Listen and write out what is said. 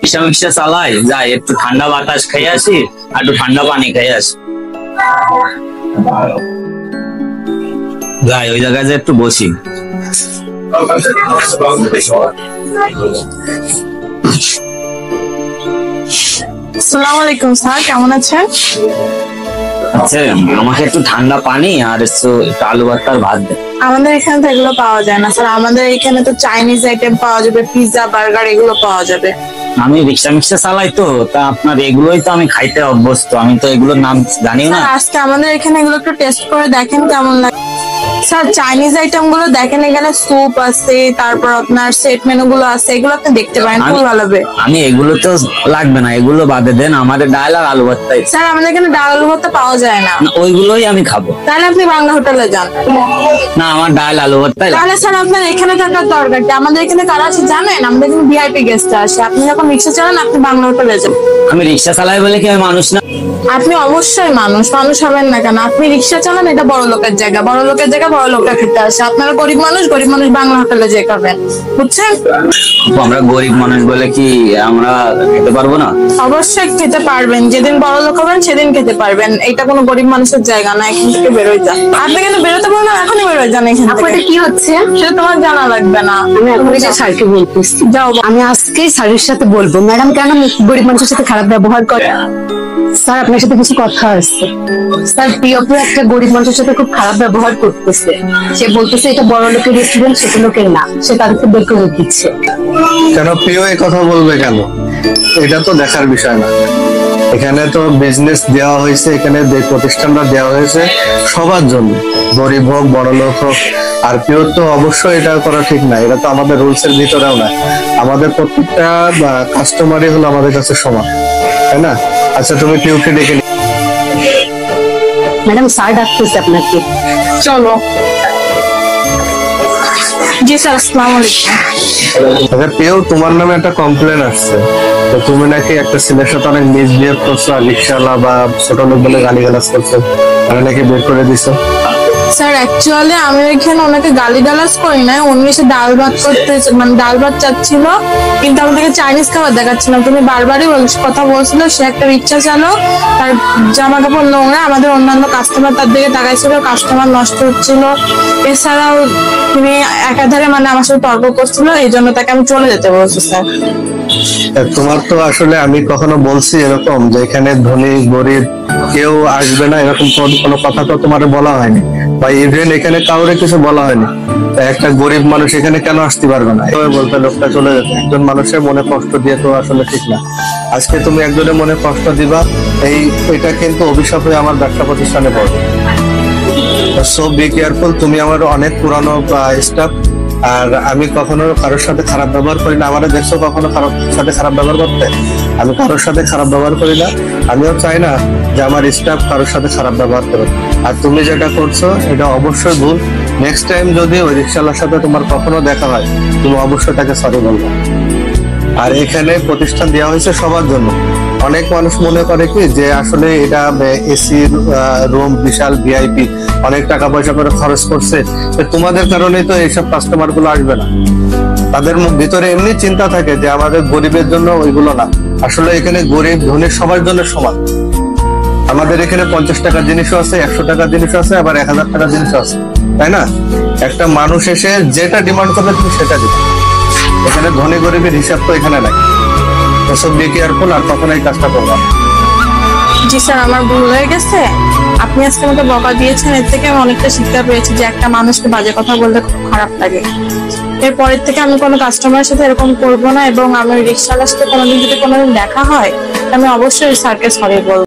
রিক্সা মিক্সা চালাই, যাই একটু ঠান্ডা বাতাস খেয়ে আসি আর একটু ঠান্ডা পানি খেয়ে আসি। যাই ওই জায়গায় যে একটু বসি। আসসালামু আলাইকুম স্যার, কেমন আছেন? আচ্ছা, আমাকে একটু ঠান্ডা পানি আর একটু আলু ভর্তার ভাত দেন। আমাদের এখানে তো এগুলো পাওয়া যায় না স্যার, আমাদের এখানে তো চাইনিজ আইটেম পাওয়া যাবে, পিৎজা বার্গার এগুলো পাওয়া যাবে। আমি রিক্সা মিক্সা চালাই তো, তা আপনার এগুলোই তো আমি খাইতে অভ্যস্ত, আমি তো এগুলোর নাম জানি না। আজকে আমাদের এখানে এগুলো একটু টেস্ট করে দেখেন কেমন লাগে। স্যার চাইনিজ আইটেম গুলো দেখেন, এখানে স্যুপ আছে, তারপর আপনার সেট মেনু গুলো আছে, এগুলো আপনি দেখতে পারেন, খুব ভালো হবে। আমি এগুলো তো লাগবে না, এগুলো বাদে দেন, আমাদের ডাল আর আলু ভর্তা। স্যার আমাদের এখানে ডাল আলু ভর্তা পাওয়া যায় না। ওইগুলোই আমি খাবো। তাহলে আপনি বাংলা হোটেলে যান। না, আমার ডাল আলু ভর্তা। তাহলে স্যার আপনার এখানে থাকার দরকার কি? আমাদের এখানে কারা আছে জানেন? আমাদের এখানে ভিআইপি গেস্ট আসে। আপনি যখন রিক্সা চালান আপনি বাংলা হোটেলে যান। আমি রিক্সা চালাই বলে কি আমি মানুষ না? আপনি অবশ্যই মানুষ হবেন না কেন? আপনি রিক্সা চালান, এটা বড় লোকের জায়গা, বড় লোকের জায়গা বড় লোকরা খেতে আসে। আপনারা গরিব মানুষ বাংলা হোটেলে যেয়ে খাবেন, বুঝছেন? আমরা গরিব মানুষ বলে কি আমরা খেতে পারবো না? অবশ্যই খেতে পারবেন, যেদিন বড় লোক হবেন সেদিন খেতে পারবেন। এটা কোনো গরিব মানুষের জায়গা না, এখান থেকে বেরোয় যান। আপনি কিন্তু বেরোতে পারবেন, এখনই বেরোয় যান এখান থেকে। এটা কি হচ্ছে সেটা তোমার জানা লাগবে না। আমি এখন স্যারকে বলতেছি, যাও। আমি আজকে স্যারের সাথে বলবো ম্যাডাম কেন গরিব মানুষের সাথে খারাপ ব্যবহার করে। স্যার আপনার সাথে কিছু কথা আছে। স্যার প্রিয়পুর একটা গরিব মানুষের সাথে খুব খারাপ ব্যবহার করতেছে। সে বলতেছে এটা বড় লোকের রেস্টুরেন্ট, ছোট লোকের না, সে তাদেরকে বের করে দিচ্ছে। কেন প্রিয় এই কথা বলবে কেন? এটা তো দেখার বিষয় না। এখানে তো বিজনেস দেওয়া হয়েছে, এখানে প্রতিষ্ঠানটা দেওয়া হয়েছে সবার জন্য, গরিব হোক বড় লোক হোক। আর প্রিয় তো অবশ্যই এটা করা ঠিক না, এটা তো আমাদের রুলস এর ভিতরেও না। আমাদের প্রত্যেকটা কাস্টমারই হলো আমাদের কাছে সমান, তাই না? আচ্ছা তুমি প্রিয়কে ডেকে ম্যাডাম স্যার ডাকতেছে আপনাকে। চলো। জি স্যার, আসসালামু আলাইকুম। আচ্ছা প্রিয়, তোমার নামে একটা কমপ্লেন আসছে, তো তুমি নাকি একটা ছেলের সাথে অনেক মিসবিহেভ করছো, আর রিক্সাওয়ালা বা ছোট লোক বলে গালিগালাজ করছো, আর নাকি বের করে দিছো। স্যার অ্যাকচুয়ালি আমি এখানে ওনাকে গালিগালাজ করি না, উনি এসে ডাল ভাত করতে মানে ডাল ভাত চাচ্ছিল, কিন্তু আমাদেরকে চাইনিজ খাবার দেখাচ্ছিল। তুমি বারবারই কথা বলছিল, সে একটা রিক্সা চালক, তার জামা কাপড় নোংরা, আমাদের অন্যান্য কাস্টমার তার দিকে তাকাইছিল, কাস্টমার নষ্ট হচ্ছিল। এছাড়াও তিনি একাধারে মানে আমার সাথে তর্ক করছিল, এই জন্য তাকে আমি চলে যেতে বলছি। স্যার তোমার তো আসলে আমি কখনো বলছি এরকম যে এখানে ধনী গরিব কেউ আসবে না, এরকম কোনো কথা তো তোমার বলা হয়নি, বা ইভেন এখানে কাউরে কিছু বলা হয়নি। একটা গরিব মানুষ এখানে কেন আসতে পারবে না বলতে লোকটা চলে যেত। একজন মানুষের মনে কষ্ট দিয়ে তো আসলে ঠিক না। আজকে তুমি একজনের মনে কষ্ট দিবা, এটা কিন্তু অভিশাপ হয়ে আমার ব্যবসা প্রতিষ্ঠানে পড়বে। So be careful. তুমি আমার অনেক পুরানো স্টাফ, আর আমি কখনো কারোর সাথে খারাপ ব্যবহার করি না। আমাদের দেখছো কখনো কারোর সাথে খারাপ ব্যবহার করতে? আমি কারোর সাথে খারাপ ব্যবহার করি না, আমিও চাই না যে আমার স্টাফ কারোর সাথে খারাপ ব্যবহার করো। আর তুমি যেটা করছো এটা অবশ্যই ভুল। নেক্সট টাইম যদি ওই রিক্সাওয়ালার সাথে তোমার কখনো দেখা হয়, তুমি অবশ্যই তাকে সরি বলবে। আর এখানে প্রতিষ্ঠান দেওয়া হয়েছে সবার জন্য। অনেক মানুষ মনে করে কি যে আসলে এটা এসি রুম, বিশাল ভিআইপি, অনেক টাকা পয়সা করে খরচ করছে, তোমাদের কারণে তো এইসব কাস্টমার গুলো আসবে না। তাদের ভিতরে এমনি চিন্তা থাকে যে আমাদের গরিবের জন্য ওইগুলো না। আসলে এখানে গরিব ধনী সবার জন্য সমান। আমাদের এখানে 50 টাকার জিনিসও আছে, 100 টাকার জিনিসও আছে, আবার 1000 টাকার জিনিসও আছে, তাই না? একটা মানুষ এসে যেটা ডিমান্ড করবে তুমি সেটা দিবে। এখানে ধনী গরিবের হিসাব তো এখানে নাই। এসব বি কেয়ারফুল, আর কখনো এই কাজটা করবা। জি স্যার, আমার ভুল হয়ে গেছে। আপনি আজকে আমাকে বকা দিয়েছেন, এর থেকে আমি অনেকটা শিক্ষা পেয়েছি যে একটা মানুষকে বাজে কথা বলতে খুব খারাপ লাগে। এরপরের থেকে আমি কোনো কাস্টমারের সাথে এরকম করবো না, এবং আমি রিক্সাওয়ালার সাথে কোনোদিন যদি কোনোদিন দেখা হয় আমি অবশ্যই স্যারকে সরি বলবো।